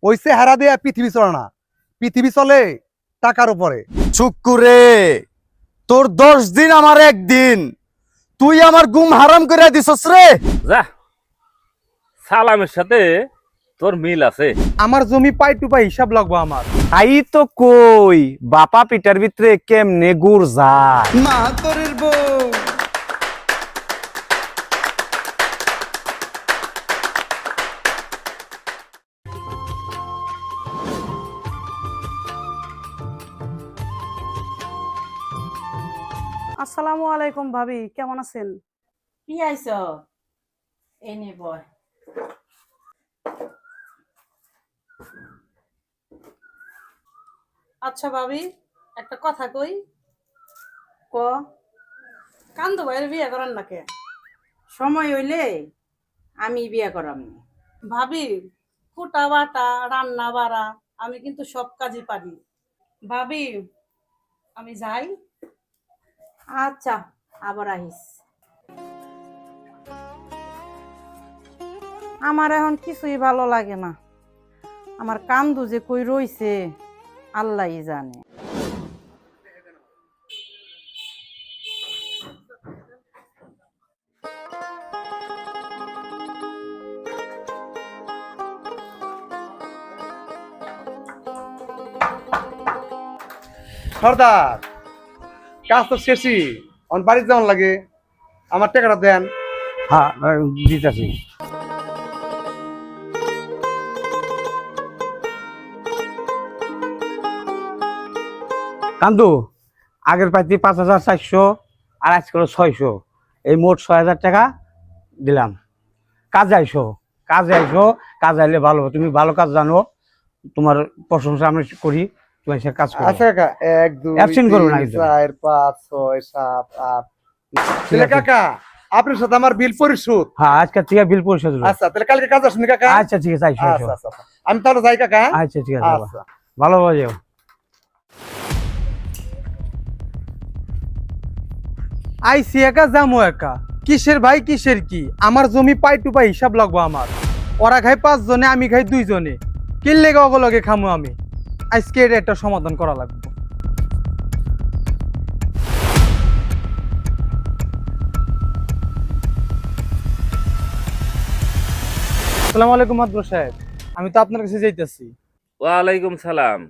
ওই চেহারা দিয়ে পৃথিবী চলে না, পৃথিবী চলে টাকার উপরে। চুক্কুরে, তোর 10 দিন আমার 1 দিন, তুই আমার ঘুম হারাম করে দিছস রে। যা, সালামের সাথে তোর মিল আছে। আমার জমি পাই টু পাই হিসাব লাগবো আমার। তাই তো কই, বাপা পিটার ভিতরে কেমনে গুড় যায়। মা তোরের বউ। আসসালামু আলাইকুম ভাবি, কেমন আছেন? কি আইছ এই নে বয়। আচ্ছা ভাবি, একটা কথা কই। ক কান্দু ভাইয়ের বিয়ে করার নাকি? সময় হইলে আমি বিয়া করাম। ভাবি, কুটা বাটা রান্না বাড়া আমি কিন্তু সব কাজই পারি। ভাবি, আমি যাই। আচ্ছা, আবার আহিস। আমার এখন কিছুই ভালো লাগে না। আমার কান্দু যে কই রইছে আল্লাহই জানে। সর্দার, কাজ তো শেষই, অন বাড়ি যাওয়ার লাগে, আমার টাকাটা দেন। হ্যাঁ, দিতেছি। কান্দু, আগের পাইতে 5,400 আর আজকে 600, এই মোট 6,000 টাকা দিলাম। কাজে আইসো, কাজে আইসো, কাজ আইলে ভালো। তুমি ভালো কাজ জানো, তোমার প্রশংসা আমি করি, তুমি সে কাজ করো। আচ্ছা কাকা, 1 2 Absent করো না 3 কিন্তু। 4 5 6 7 8। তাহলে কাকা, আপনার সাথে আমার বিল পরিশোধ। হ্যাঁ, আজকে থেকে বিল পরিশোধ হলো। আচ্ছা, তাহলে কালকে কাজ আসুন কাকা। আচ্ছা ঠিক আছে, আইসো আইসো। আচ্ছা আচ্ছা, আমি তাহলে যাই কাকা। আচ্ছা ঠিক আছে, বাবা। আচ্ছা। ভালো বাজেও। আইসি একা যামো একা, কিসের ভাই কিসের কি, আমার জমি পাই টু পাই হিসাব লাগবো আমার। ওরা খাই 5 জনে, আমি খাই 2 জনে, কিনলে অগলগে খামো আমি। আজকে এর একটা সমাধান করা লাগবে। আসসালামু আলাইকুম মাদবর সাহেব, আমি তো আপনার কাছে যাইতেছি। ওয়ালাইকুম সালাম।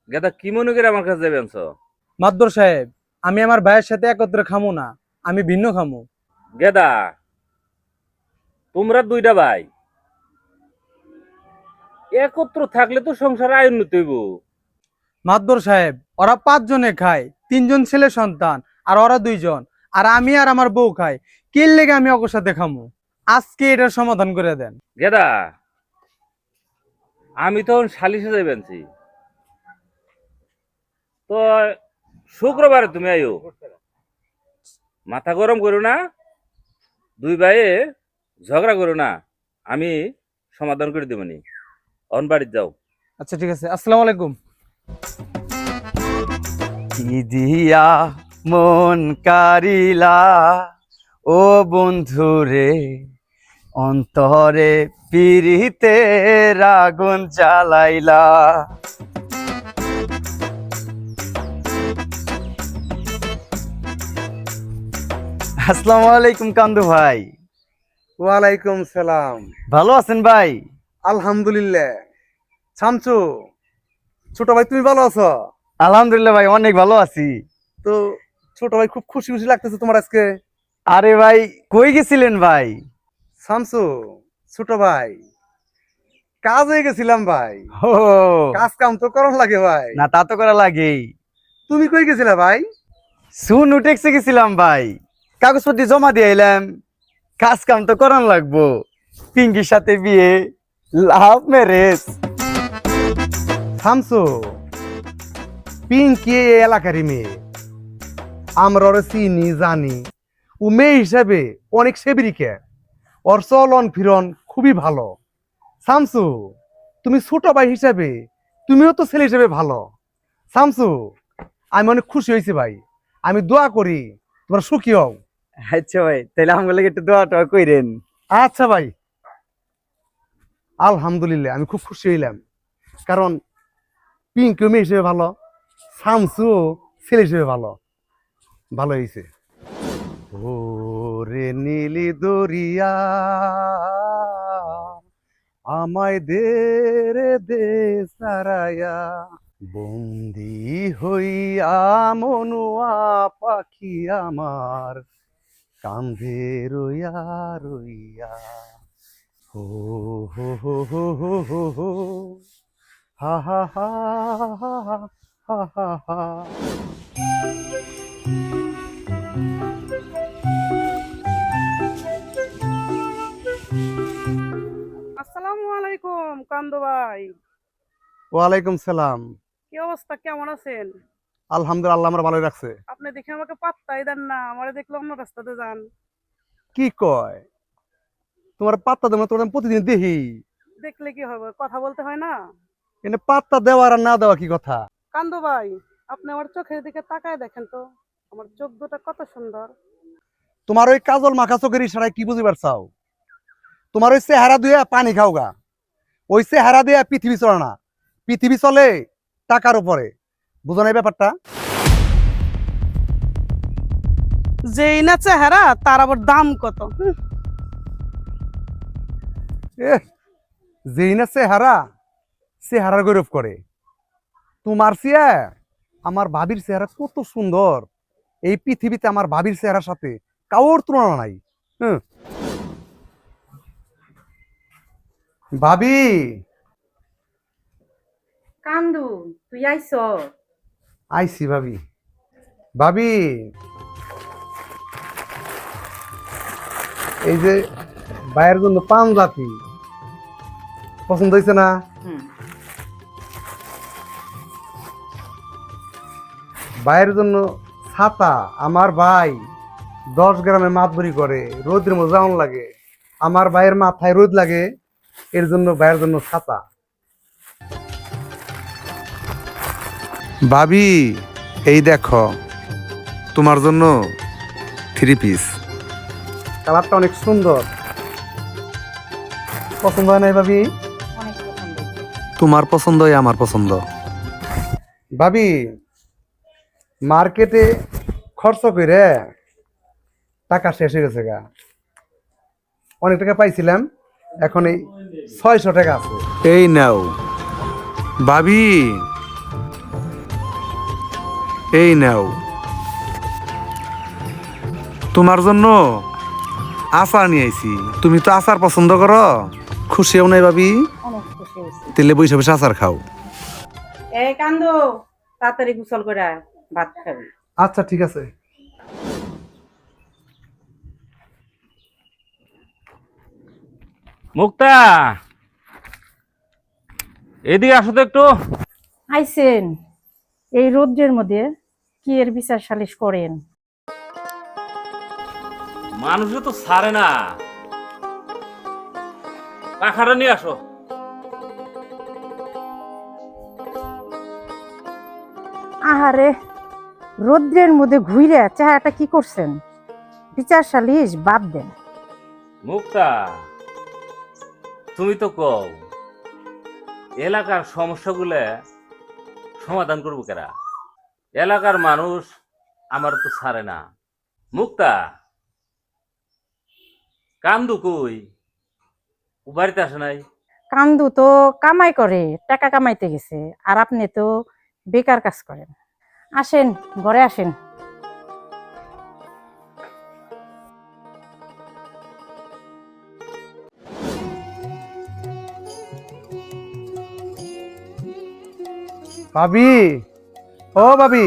গেদা, কি মনে করে আমার কাছে যাবেন? মাদবর সাহেব, আমি আমার ভাইয়ের সাথে একত্রে খামো না, আমি ভিন্ন খামো। গেদা, তোমরা 2টা ভাই একত্র থাকলে তো সংসারে আয় উন্নতি হইব। মাদবর সাহেব, ওরা 5 জনে খায়, 3 জন ছেলে সন্তান, আর ওরা 2 জন, আর আমি আর আমার বউ খাই, কি লেগে আমি ওর সাথে খামো? আজকে এটার সমাধান করে দেন। গেদা, আমি তখন সালিশে যাইবেনছি, তো শুক্রবারে তুমি আইও। মাথা গরম করো না, 2 ভাইয়ে ঝগড়া করো না, আমি সমাধান করে দেবনি। অন বাড়িতে যাও। আচ্ছা ঠিক আছে, আসসালামু আলাইকুম। কি দিয়া মন কারিলা ও বন্ধু রে, অন্তরে পিরিতে আগুন জ্বালাইলা। আসসালামু আলাইকুম কান্দু ভাই। ওয়ালাইকুম সালাম। ভালো আছেন ভাই? আলহামদুলিল্লাহ। শামসু, ছোট ভাই তুমি ভালো আছো? আলহামদুলিল্লাহ ভাই, অনেক ভালো আছি। তো ছোট ভাই, খুব খুশি খুশি লাগতেছে তোমার আজকে। আরে ভাই, কই গেছিলেন ভাই? শামসু, ছোট ভাই, কাজে গেছিলাম ভাই। ও, কাজ কাম তো করন লাগে ভাই। না তা তো করা লাগেই। তুমি কই গেছিলা ভাই? শুন উঠেছে গেছিলাম ভাই, কাগজপত্র জমা দিয়ে এলাম। কাজ কাম তো করান লাগবো, পিঙ্কির সাথে বিয়ে, লাভ ম্যারেজ। শামসু, পিঙ্কি এই এলাকারই মেয়ে, আমরা ওরে চিনি জানি। ও মেয়ে হিসাবে অনেক সেবরিকে, ওর চলন ফিরন খুবই ভালো। শামসু, তুমি ছোট ভাই হিসাবে তুমিও তো ছেলে হিসেবে ভালো। শামসু, আমি অনেক খুশি হয়েছি ভাই, আমি দোয়া করি তোমার সুখী হও। আচ্ছা ভাই, তাহলে আমাকে একটু দোয়া টোয়া কইরেন। আচ্ছা ভাই। আলহামদুলিল্লাহ আমি খুব খুশি হইলাম, কারণ পিঙ্কিও মেয়ে হিসেবে ভালো, শামসুও ছেলে হিসেবে ভালো, ভালো হয়েছে। ওরে নীলি দরিয়া আমায় দে রে দে সারায়া, বন্দি হইয়া মনুয়া পাখি আমার কান্ধে রইয়া রইয়া। হো হো হো হো হো হো হো, হা হা হা হা হা হা হা। আসসালামু আলাইকুম কান্দু ভাই, ওয়ালাইকুম সালাম। কি অবস্থা, কেমন আছেন? আলহামদুলিল্লাহ, আল্লাহ আমার ভালো রাখছে। আপনি দেখে আমাকে পাত্তাই দেন না, আমারে দেখলে অন্য রাস্তাতে যান। কি কয়, তোমার পাত্তা দেবো না? তোমার আমি প্রতিদিন দেখি। দেখলে কি হবে, কথা বলতে হয় না? এনে পাত্তা দেওয়ার আর না দেওয়া কি কথা? কান্দু ভাই, আপনি আমার চোখের দিকে তাকায় দেখেন তো, আমার চোখ দুটো কত সুন্দর। তোমার ওই কাজল মাখা চোখের ইশারায় কি বুঝিবার চাও? তোমার ওই চেহারা দিয়ে পানি খাওগা, ওই চেহারা দিয়ে পৃথিবী চলে না, পৃথিবী চলে টাকার উপরে। বুঝো না এই ব্যাপারটা? যেই না চেহারা তার আবার দাম কত। এ যেই না চেহারা, চেহারার গৌরব করে। তোমার চেয়ে আমার ভাবির চেহারা কত সুন্দর, এই পৃথিবীতে আমার ভাবির চেহারার সাথে কারোর তুলনা নাই। হুম। ভাবি, কান্দু তুই আইছ? আইসি ভাবি। ভাবি, এই যে ভাইয়ের জন্য পাঞ্জাবি পছন্দ হয়েছে না? ভাইয়ের জন্য ছাতা, আমার ভাই 10 গ্রামে মাতবরি করে, রোদের মধ্যে যেমন লাগে, আমার ভাইয়ের মাথায় রোদ লাগে, এর জন্য ভাইয়ের জন্য ছাতা। ভাবি, এই দেখো তোমার জন্য 3 পিস, কালারটা অনেক সুন্দর, পছন্দ হয় নাই ভাবি? অনেক পছন্দ হয়েছে। তোমার পছন্দই আমার পছন্দ। ভাবি, মার্কেটে খরচ করে টাকা শেষ হয়ে গেছে গা, অনেক টাকা পাইছিলাম, এখন এই 600 টাকা আছে, এই নাও। ভাবি, এই নাও তোমার জন্য আচার নিয়ে আইছি। তুমি তো আচার পছন্দ করো, খুশি হও নাই ভাবি? অনেক খুশি হয়েছি। তেলে বসে বসে আচার খাও। এই কান্দু, তাড়াতাড়ি গোসল করে আয়, ভাত খাবি। আচ্ছা ঠিক আছে। মুক্তা, এদিকে আসো তো একটু। আইছেন এই রৌদ্রের মধ্যে, কি এর বিচার সালিশ করেন? মানুষে তো ছাড়ে না, পাখাটা নিয়ে আসো। আহারে, রৌদ্রের মধ্যে ঘুরে চেহারাটা কি করছেন? বিচার সালিশ বাদ দেন। মুক্তা, তুমি তো কও এলাকার সমস্যাগুলো সমাধান করবো কেরা, এলাকার মানুষ আমার তো ছাড়ে না। মুক্তা, কান্দু কই, ও বাড়িতে আসে নাই? কান্দু তো কামাই করে, টাকা কামাইতে গেছে, আর আপনি তো বেকার কাজ করেন। আসেন, ঘরে আসেন। ভাবি, ও ভাবি,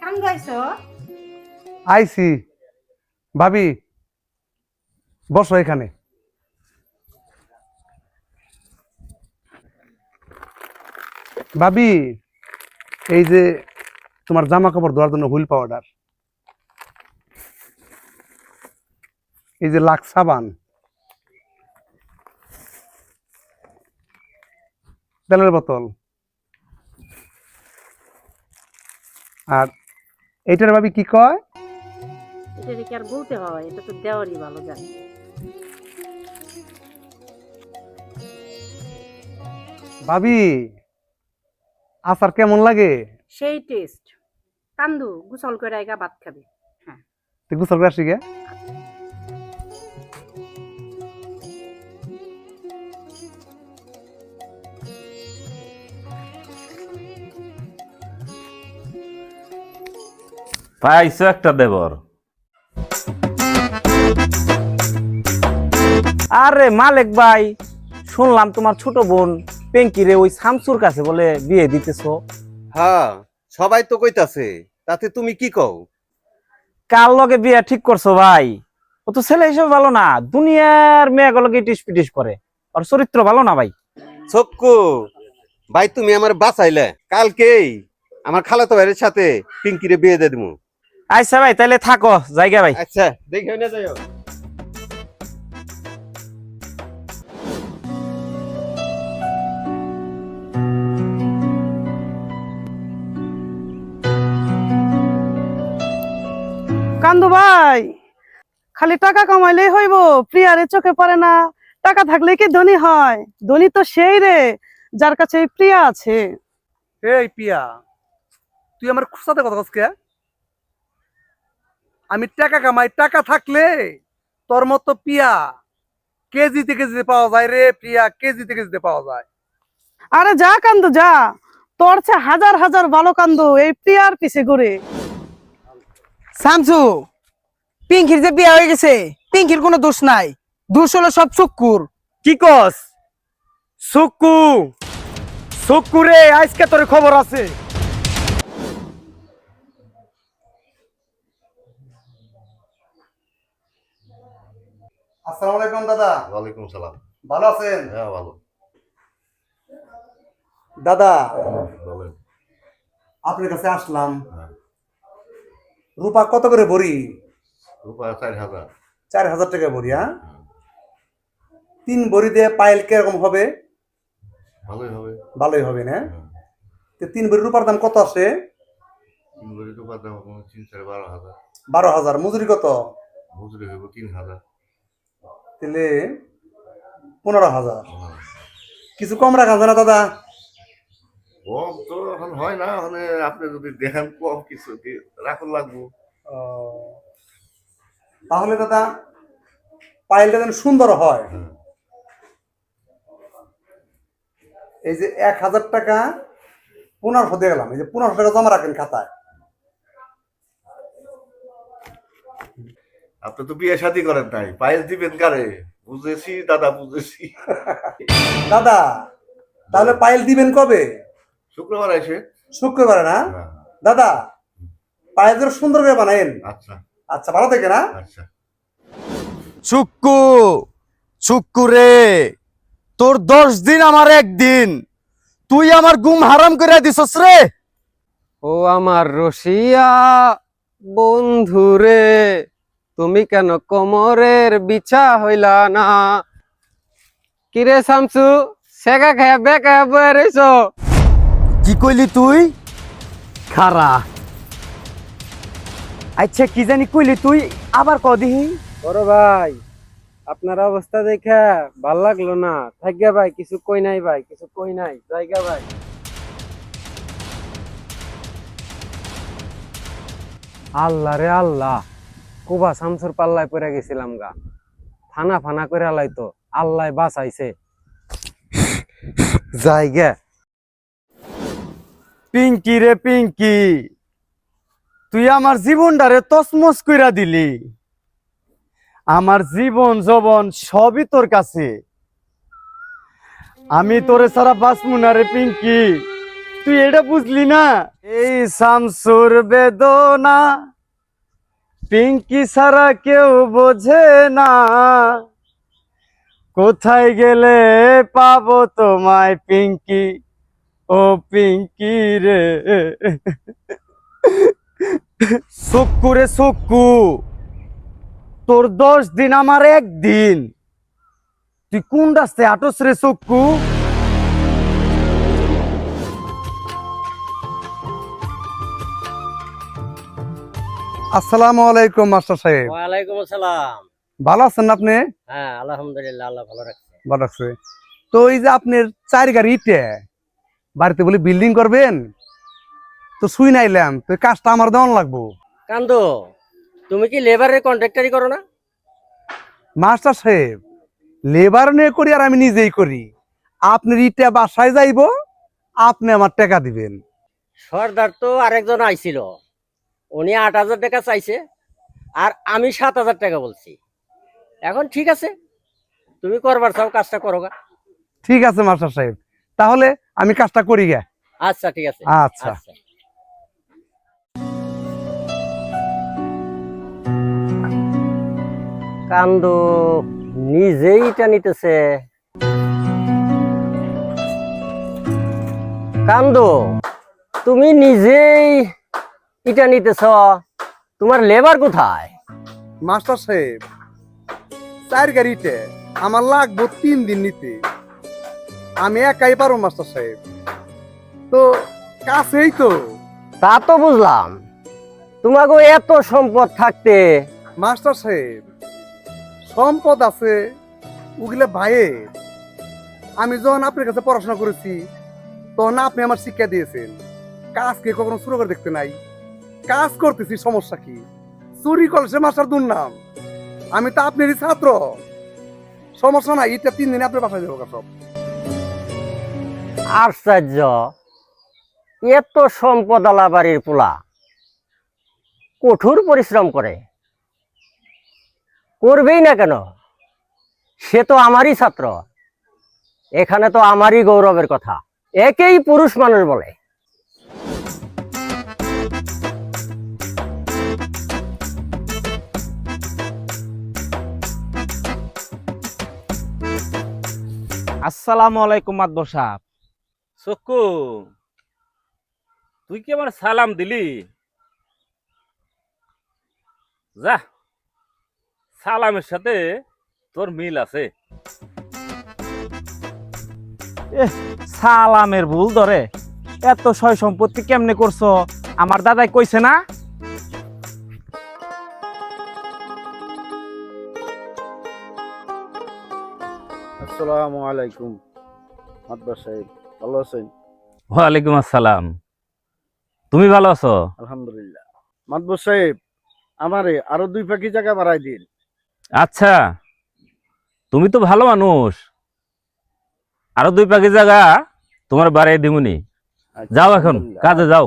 কান্দু আইছো? আইছি। ভাবি, বসো এখানে। ভাবি, এই যে তোমার জামা কাপড় ধোয়ার জন্য হুইল পাউডার, এই যে লাক্স সাবান, তেলের বোতল, আর এইটার ভাবি কি কয়? এটা কি আর বলতে হয়? এটা তো দেওয়ারই ভালো জানি। ভাবি আচার কেমন লাগে? সেই টেস্ট। কান্দু গোসল করে আইগা ভাত খাবে। তুই গোসল করে আসি গে। পাইছো একটা দেবর। আরে মালিক ভাই, শুনলাম তোমার ছোট বোন পিঙ্কিরে ওই শামসুর কাছে বলে বিয়ে দিতেছো। হ্যাঁ, সবাই তো কইতাছে, তাতে তুমি কি কও? কার লগে বিয়ে ঠিক করছো ভাই? ও তো ছেলে হিসেবে ভালো না, দুনিয়ার মেয়েগুলোকে টিস পিটিস করে, আর চরিত্র ভালো না ভাই। চক্কু ভাই, তুমি আমার বাঁচাইলে। কালকেই আমার খালাতো ভাইয়ের সাথে পিঙ্কিরে বিয়ে দিয়ে দিমু। আচ্ছা ভাই, তাহলে থাকো জায়গা ভাই। আচ্ছা, দেখে না যাইও। কান্দু ভাই, খালি টাকা কামাইলেই হইব? প্রিয়ারে চোখে পড়ে না? টাকা থাকলে কি ধনী হয়? ধনী তো সেই রে যার কাছে এই প্রিয়া আছে। এই পিয়া, তুই আমার সাথে কথা কস কে? আমি টাকা কামাই, টাকা থাকলে তোর মতো পিয়া কেজিতে কেজিতে পাওয়া যায় রে। প্রিয়া কেজিতে কেজিতে পাওয়া যায়। আরে যা কান্দু যা, তোর চেয়ে হাজার হাজার ভালো কান্দু এই প্রিয়ার পিছে ঘুরে। শামসু, পিঙ্কির যে বিয়ে হয়ে গেছে, পিঙ্কির কোনো দোষ নাই, দোষ হলো সব চক্কুর। কি কস? সুকু সুকু রে, আজকে তোর খবর আছে। আসসালামু আলাইকুম দাদা। ওয়ালাইকুম সালাম। ভালো আছেন? হ্যাঁ, ভালো। দাদা, বলেন। আপনার কাছে আসলাম। হ্যাঁ। রূপা কত করে ভরি? রূপা 4,000। 4,000 টাকা ভরি। হ্যাঁ, 3 ভরি দিয়ে পাইল কিরকম হবে? ভালোই হবে। ভালোই হবে না? হ্যাঁ। তো 3 ভরি রূপার দাম কত আসে? 3 ভরি রূপার দাম 3-12,000। 12,000। মজুরি কত? মজুরি হইব 3,000। তাহলে 15,000। কিছু কম রাখা যায় না দাদা? কম তো এখন হয় না, মানে আপনি যদি দেখেন কম কিছু রাখুন লাগবো। তাহলে দাদা পাইলটা যেন সুন্দর হয়। হ্যাঁ। এই যে 1,000 টাকা 1500 দিয়ে গেলাম। এই যে 1500 টাকা জমা রাখেন খাতায়। আপনি তো বিয়ে শাদী করেন নাই, পায়েস দিবেন কারে? বুঝেছি দাদা, বুঝেছি। দাদা তাহলে পাইল দিবেন কবে? শুক্রবার এসে। শুক্রবারে না? হ্যাঁ। দাদা পাইল যেন সুন্দর করে বানায়েন। আচ্ছা আচ্ছা, ভালো থেকে না? আচ্ছা। চুক্কু, চুক্কু রে, তোর 10 দিন আমার 1 দিন, তুই আমার ঘুম হারাম করে দিছস রে। ও আমার রসিয়া বন্ধু রে, তুমি কেন কোমরের বিছা হইলা না? কিরে শামসু, সেগা খায়া বেকা বয়ে রইছ? কি কইলি তুই? খারা। আচ্ছা, কি জানি কইলি তুই, আবার কদিহি। বড় ভাই, আপনার অবস্থা দেখে ভাল লাগলো না। থাকবে ভাই, কিছু কই নাই ভাই, কিছু কই নাই, জায়গা ভাই। আল্লাহ রে আল্লাহ, কুবা শামসুর পাল্লায় পড়ে গেছিলাম গা। ফানা ফানা করে আলাইতো, আল্লাহ বাঁচাইছে। জায়গা। পিঙ্কি রে পিঙ্কি, তুই আমার জীবনটারে তসমস কইরা দিলি। আমার জীবন যৌবন সবই তোর কাছে। আমি তোরে ছাড়া বাঁচবো না রে পিঙ্কি, তুই এটা বুঝলি না? এই শামসুর বেদনা পিঙ্কি ছাড়া কেউ বোঝে না। কোথায় গেলে পাবো তোমায় পিঙ্কি, ও পিঙ্কি রে। সুক্কু রে সুক্কু, তোর 10 দিন আমার 1 দিন, তুই কোন রাস্তায় আটস রে সুক্কু? আসসালামু আলাইকুম মাস্টার সাহেব। ওয়ালাইকুম আসসালাম। ভালো আছেন না আপনি? হ্যাঁ, আলহামদুলিল্লাহ, আল্লাহ ভালো রাখছে। ভালো আছে। তো এই যে আপনার 4 গাড়ি ইটে বাড়িতে বলে বিল্ডিং করবেন, তো শুই নাইলাম তো এই কাজটা আমার দেওয়ান লাগবো। কান্দো, তুমি কি লেবারের কন্ট্রাক্টারি করো না? মাস্টার সাহেব, লেবার নিয়ে করি আর আমি নিজেই করি। আপনার ইটা বাসায় যাইবো, আপনি আমার টাকা দিবেন। সর্দার তো আরেকজন আইছিল, উনি 8,000 টাকা চাইছে আর আমি 7,000 টাকা বলছি। এখন ঠিক আছে, তুমি করবার চাও কাজটা করো গা। ঠিক আছে মাস্টার সাহেব, তাহলে আমি কাজটা করি গে। আচ্ছা ঠিক আছে। আচ্ছা। কান্দো নিজেই এটা নিতেছে। কান্দো, তুমি নিজেই এটা নিতেছ, তোমার লেবার কোথায়? মাস্টার সাহেব, 4 গাড়ি ইটে আমার লাগবো 3 দিন নিতে, আমি একাই পারো মাস্টার সাহেব। তো কাছেই তো। তা তো বুঝলাম, তোমাকে এত সম্পদ থাকতে। মাস্টার সাহেব, সম্পদ আছে ওগুলা ভাইয়ের। আমি যখন আপনার কাছে পড়াশোনা করেছি তখন আপনি আমার শিক্ষা দিয়েছেন কাজকে কখনো শুরু করে দেখতে নাই। কাজ করতেছি, সমস্যা কি? চুরি করছে মাস্টার দুর্নাম, আমি তো আপনারই ছাত্র। সমস্যা নাই, এটা 3 দিনে আপনার বাসায় যাবো সব। আশ্চর্য, এত সম্পদ আলা বাড়ির পোলা কঠোর পরিশ্রম করে, করবেই না কেন? সে তো আমারই ছাত্র, এখানে তো আমারই গৌরবের কথা। একেই পুরুষ মানুষ বলে। আসসালামু আলাইকুম মাতবর সাহেব। চক্কু, তুই কি আমার সালাম দিলি? যা, সালামের সাথে তোর মিল আছে। সালামের ভুল ধরে এত সয় সম্পত্তি কেমনে করছো? আমার দাদাই কইছে না? আসসালামু আলাইকুম মাতবর সাহেব, ভালো আছেন? ওয়ালাইকুম আসসালাম। তুমি ভালো আছো? আলহামদুলিল্লাহ। মাতবর সাহেব, আমারে আরো 2 পাখি জায়গা বাড়াই দিন। আচ্ছা, তুমি তো ভালো মানুষ, আরো 2 পাখি জায়গা তোমার বাড়াই দিমুনি। যাও, এখন কাজে যাও।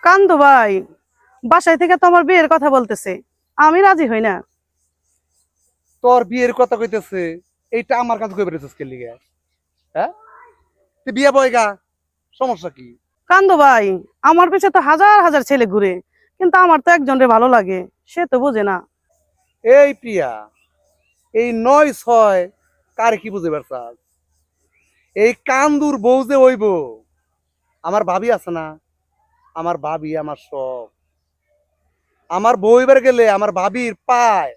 কান্দু ভাই, বাসায় থেকে তো আমার বিয়ের কথা বলতেছে, আমি রাজি হই না। তোর বিয়ের কথা কইতেছে, এইটা আমার কাছে কই বেরেছিস কে লিগে? হ্যাঁ, তুই বিয়ে বয়গা, সমস্যা কি? কান্দু ভাই, আমার পিছে তো হাজার হাজার ছেলে ঘুরে, কিন্তু আমার তো একজনের ভালো লাগে, সে তো বুঝে না। এই প্রিয়া, এই 9-6 কার কি বুঝে পারছাস? এই কান্দুর বউ যে হইব, আমার ভাবি আছে না, আমার ভাবি আমার সব। আমার বউ এবার গেলে আমার ভাবির পায়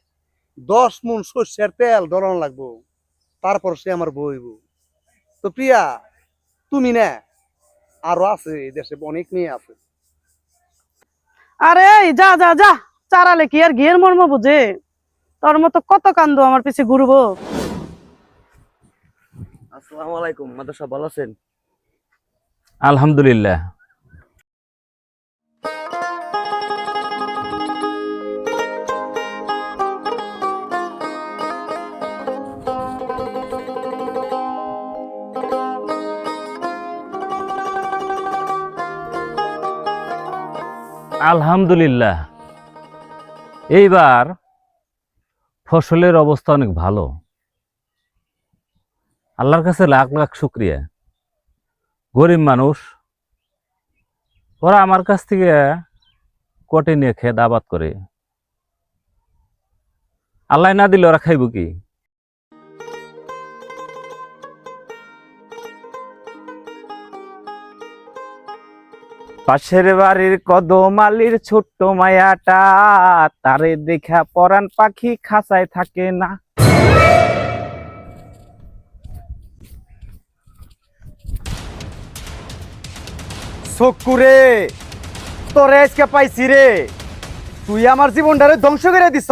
10 মণ সর্ষের তেল ডলান লাগবো, তারপর সে আমার বউ হইব। তো প্রিয়া, তুমি না, আরো আছে এই দেশে অনেক মেয়ে আছে। আরে এই যা যা যা, চারালে কি আর ঘিয়ের মর্ম বুঝে? তোর মতো কত কান্দু আমার পিছে ঘুরবো। আসসালামু আলাইকুম মাতবর সাহেব, ভালো আছেন? আলহামদুলিল্লাহ। আলহামদুলিল্লাহ, এইবার ফসলের অবস্থা অনেক ভালো। আল্লাহর কাছে লাখ লাখ শুকরিয়া। গরিব মানুষ, ওরা আমার কাছ থেকে কটে নিয়ে খেত আবাদ করে। আল্লাহ না দিলে ওরা খাইব কি? পাশের বাড়ির কদমালির ছোট্ট মায়াটা, তারে দেখা পরাণ পাখি খাঁচায় থাকে না। চক্কুরে, তোরে আজকে পাইছি রে। তুই আমার জীবনটারে ধ্বংস করে দিছ।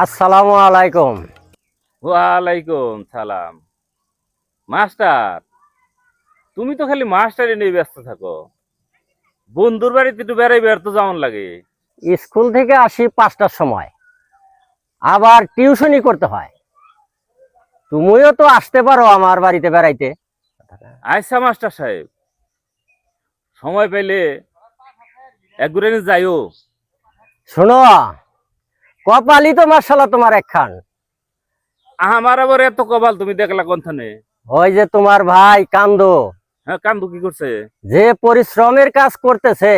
আসসালামু আলাইকুম। ওয়ালাইকুম সালাম। মাস্টার, তুমি তো খালি মাস্টারই নিয়ে ব্যস্ত থাকো। বন্ধুর বাড়িতে একটু বেড়াইবে আর তো যেমন লাগে। স্কুল থেকে আসি 5টার সময়, আবার টিউশনি করতে হয়। তুমিও তো আসতে পারো আমার বাড়িতে বেড়াইতে। আচ্ছা মাস্টার সাহেব, সময় পেলে একগুরে যাইও। শোনো, কপালই তো মার্শাল্লাহ তোমার একখান। আমার আবার এত কপাল তুমি দেখলা কোনখানে? ওই যে তোমার ভাই কান্দো, হ্যাঁ, কান্দু কি করছে? যে পরিশ্রমের কাজ করতেছে,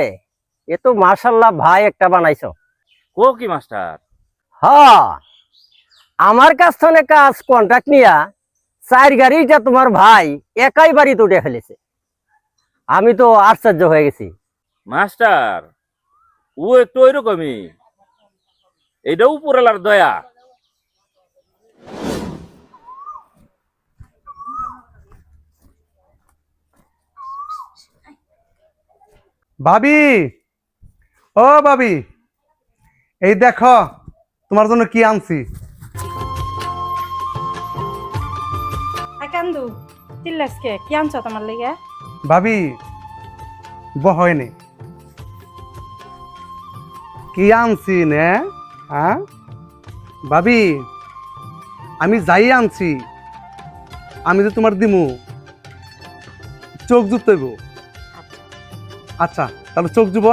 এ তো মার্শাল্লাহ ভাই একটা বানাইছো। কো কি মাস্টার? হ্যাঁ, আমার কাছ থেকে কাজ কন্ট্রাক্ট নিয়া 4 গাড়িটা তোমার ভাই একাই বাড়িতে উঠে ফেলেছে। আমি তো আশ্চর্য হয়ে গেছি। মাস্টার, ও একটু ওইরকমই, এইটা উপরালার দয়া। ভাবি, ও ভাবি, এই দেখো তোমার জন্য কি আনছি। কান্দু চিল্লাসকে কি আনছো তোমার লেগে? ভাবি বহয়নি কি আনছি নে? হ্যাঁ ভাবি, আমি যাই আনছি, আমি যে তোমার দিমু চোখ জুতইব। আচ্ছা, তাহলে চোখ জুব।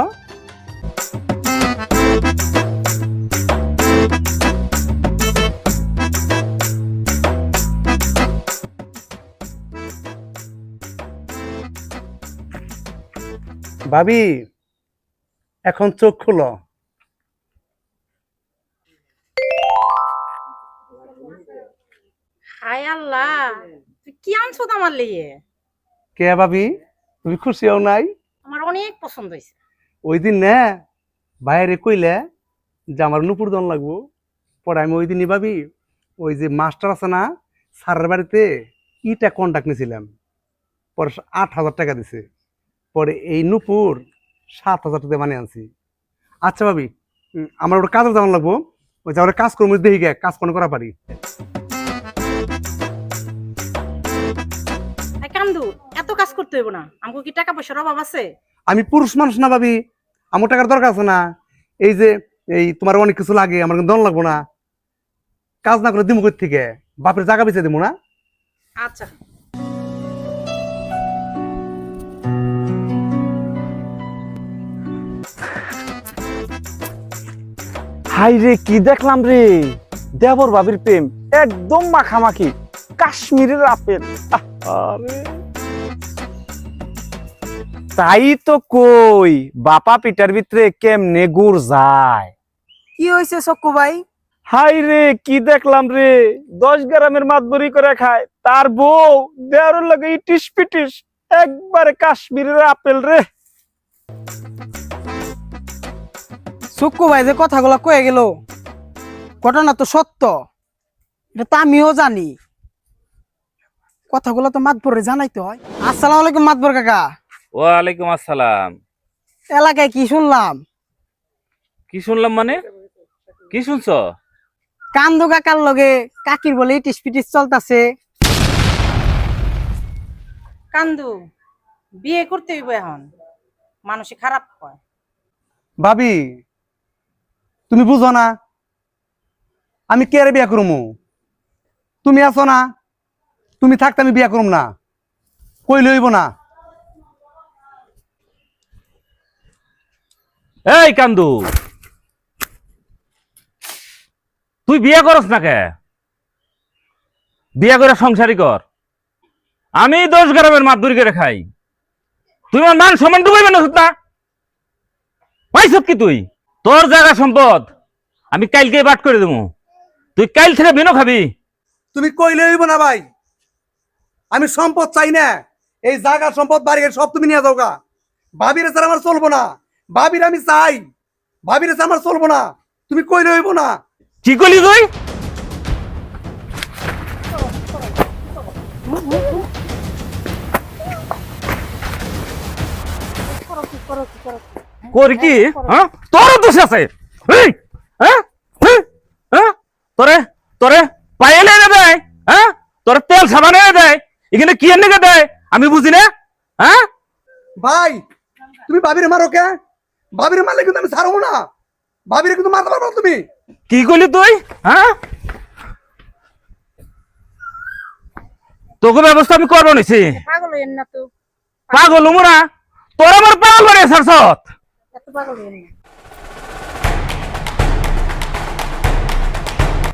ভাবি এখন চোখ খুলো। হায় আল্লাহ, তুই কি আনছো তোমার লেগে? কে ভাবি, তুমি খুশি হও নাই? আমার অনেক পছন্দ হয়েছে। ওই দিন না বাইরে কইলে যে আমার নুপুর দন লাগবো, পরে আমি ওই দিনই ভাবি ওই যে মাস্টার আছে না স্যারের বাড়িতে ইটা কন্ট্যাক্ট নিয়েছিলাম, পরে 8,000 টাকা দিছে, পরে এই নুপুর 7,000 টাকা বানিয়ে আনছি। আচ্ছা ভাবি, আমার ওটা কাজে যাওয়ার লাগবো, ওই যাওয়ার কাজ করবো, দেখি গে কাজ কোন করা পারি। কান্দু, এত কাজ করতে হইব না, আমাকে কি টাকা পয়সার অভাব আছে? আমি পুরুষ মানুষ না ভাবি, আমার টাকার দরকার আছে না? এই যে এই তোমার অনেক কিছু লাগে, আমার কিন্তু দন লাগবো না, কাজ না করে দিমু কই থেকে? বাপের জায়গা বেঁচে দিমু না? আচ্ছা, হাই রে, কি দেখলাম রে, দেবর ভাবির প্রেম একদম মাখামাখি, কাশ্মীরের আপেল। আরে তাই তো কই, বাপা পিটার ভিতরে কেমনে গুড় যায়। কি হয়েছে চক্কু ভাই? হাই রে, কি দেখলাম রে, 10 গ্রামের মাতবরি করে খায়, তার বউ দেওয়ার লাগে ইটিস পিটিস, একবারে কাশ্মীরের আপেল রে। চক্কু ভাই যে কথাগুলো কয়ে গেল, ঘটনা তো সত্য, এটা তো আমিও জানি। কথাগুলো তো মাতবরে জানাইতে হয়। আসসালামু আলাইকুম মাতবর কাকা। ওয়ালাইকুম আসসালাম। এলাকায় কি শুনলাম? কি শুনলাম মানে? কি শুনছ? কান্দু কাকার লগে কাকির বলে ইটিস পিটিস চলতেছে। কান্দু বিয়ে করতে হইব এখন, মানুষে খারাপ কয়। ভাবি তুমি বুঝো না, আমি কে বিয়া করবো? তুমি আছো না, তুমি থাকতে আমি বিয়া করব না, কই লইব না। এই কান্দু, তুই বিয়ে করস না কে? বিয়ে করে সংসারই কর। আমি 10 গ্রামের মাতবরি করে খাই, তুই আমার মান সম্মান ডুবাইবে না? না পাইছত কি তুই? তোর জায়গা সম্পদ আমি কালকে বাট করে দেবো, তুই কাল থেকে বিনো খাবি। তুমি কই লইব না ভাই, আমি সম্পদ চাই না, এই জায়গা সম্পদ বাড়ি গাড়ি সব তুমি নিয়ে যাও গা। ভাবিরে স্যার আমার চলবো না, ভাবির আমি চাই, ভাবিরে স্যার আমার চলবো না, তুমি কইলে হইব না। কি করলি তুই? করি কি? হ্যাঁ, তোরও দোষ আছে। এই, হ্যাঁ, হ্যাঁ, হ্যাঁ, তোরে তোরে পায়েল এনে দেয়, হ্যাঁ, তোর তেল সাবান এনে দেয়, এখানে কি এনে দেয় আমি বুঝি না। হ্যাঁ, ভাই তুমি ভাবিরে মারো কে? ভাবিরে মারলে কিন্তু আমি ছাড়বো না, ভাবিরে কিন্তু মারতে পারবো না তুমি। কি করলি তুই? হ্যাঁ, তোকে ব্যবস্থা আমি করবো নিছি। পাগল হইেন না তো, পাগল মোরা, তোর আমার পাগল করে সারসত। এত পাগল হইেন না।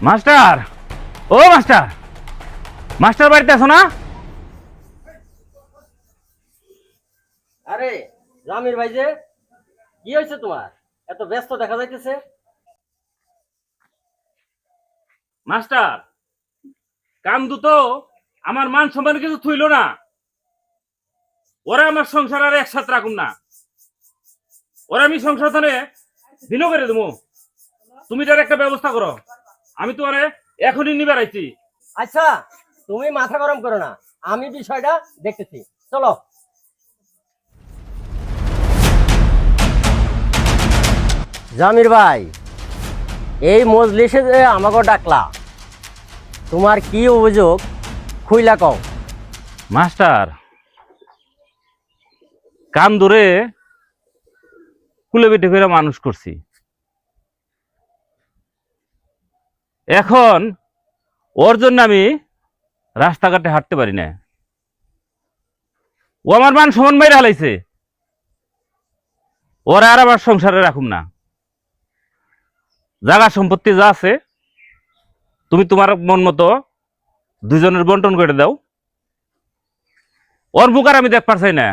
মাস্টার, ও মাস্টার, মাস্টার বাড়িতে আছো না? আরে জামির ভাই যে, কি হয়েছে তোমার? এত ব্যস্ত দেখা যাইতেছে। মাস্টার, কামদু তো আমার মান সম্মান কিছু থইল না, ওরা আমার সংসার আর একসাথে রাখুন না, ওরা আমি সংসার ধরে দিন করে দেবো। তুমি তার একটা ব্যবস্থা করো, আমি তো ওরে এখনই নিবার আইছি। আচ্ছা তুমি মাথা গরম করো না, আমি বিষয়টা দেখতেছি, চলো। জামির ভাই, এই মজলিসে যে আমাকে ডাকলা, তোমার কি অভিযোগ খুইলা কও। মাস্টার, কাম ধরে কুলে বেটে করে মানুষ করছি, এখন ওর জন্য আমি রাস্তাঘাটে হাঁটতে পারি না। ও আমার মান সমান বাইরে হালাইছে, ওরা আর আমার সংসারে রাখুম না। জায়গা সম্পত্তি যা আছে তুমি তোমার মন মতো দুজনের বন্টন করে দাও। ওর মুখ আর আমি দেখ পারছাই না,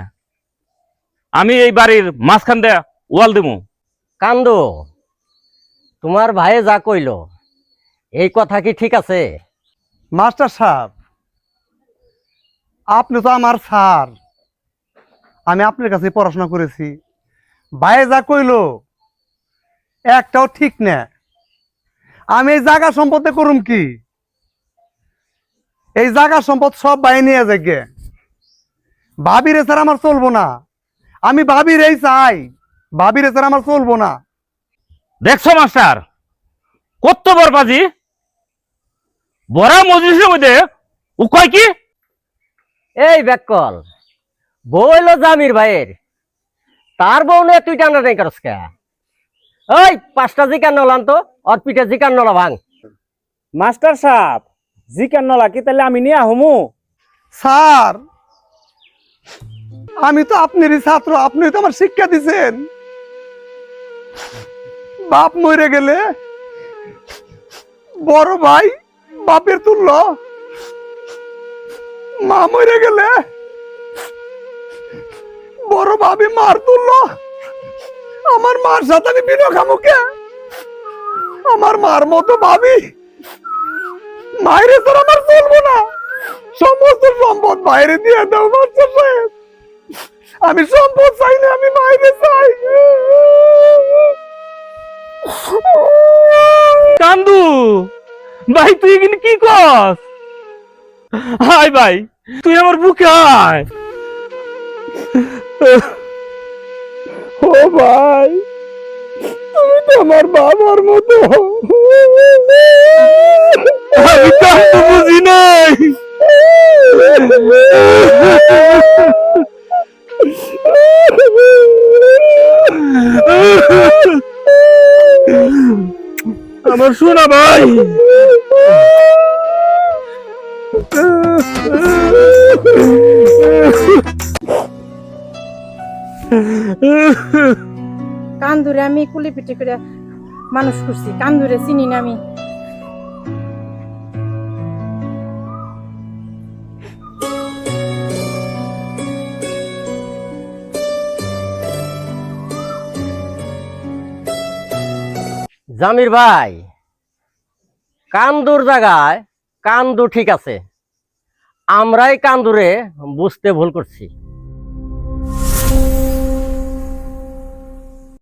আমি এই বাড়ির মাঝখান দিয়ে ওয়াল দেবো। কান্দো, তোমার ভাইয়ে যা কইল এই কথা কি ঠিক আছে? মাস্টার সাহেব, আপনি তো আমার স্যার, আমি আপনার কাছে পড়াশোনা করেছি, ভাই যা কইলো একটাও ঠিক না। আমি এই জায়গা সম্পদে করুম কি? এই জায়গা সম্পদ সব ভাই নিয়ে যাগে, ভাবিরে স্যার আমার চলবো না, আমি ভাবিরেই চাই, ভাবিরে স্যার আমার চলবো না। দেখছো মাস্টার কত বরবাজি, বড়া মজলিসের মধ্যে ও কয় কি? এই ব্যাককল বউ হইলো জামির ভাইয়ের, তার বউ নিয়ে তুই টানা নাই করস কে? ওই 5টা জিকার নলান তো, ওর পিঠে জিকার নলা ভাঙ। মাস্টার সাহেব, জিকার নলা কি তাহলে আমি নিয়ে আহমু? স্যার আমি তো আপনারই ছাত্র, আপনি তো আমার শিক্ষা দিছেন। বাপ মরে গেলে বড় ভাই বাপের তুল্য, মা মরে গেলে বড় ভাবি মার তুল্য। আমার মার সাথে আমি বিনো খামুকে, আমার মার মতো ভাবি মায়েরে তোর আমার চলবো না, সমস্ত সম্পদ বাইরে দিয়ে দাও মাস্টার সাহেব, আমি সম্পদ চাই না, আমি বাইরে চাই। কান্দু ভাই, তুই এখানে কি কস? হাই ভাই, তুই আমার বুকে আয়। ও ভাই, তুমি তো আমার বাবার মতো। আমি কান্দু বুঝি নাই। আমার শোনা ভাই, কান্দুরে আমি কুলি পিঠে করে মানুষ করছি, কান্দুরে চিনি না আমি। জামির ভাই, কান্দুর জায়গায় কান্দু ঠিক আছে, আমরাই কান্দুরে বুঝতে ভুল করছি।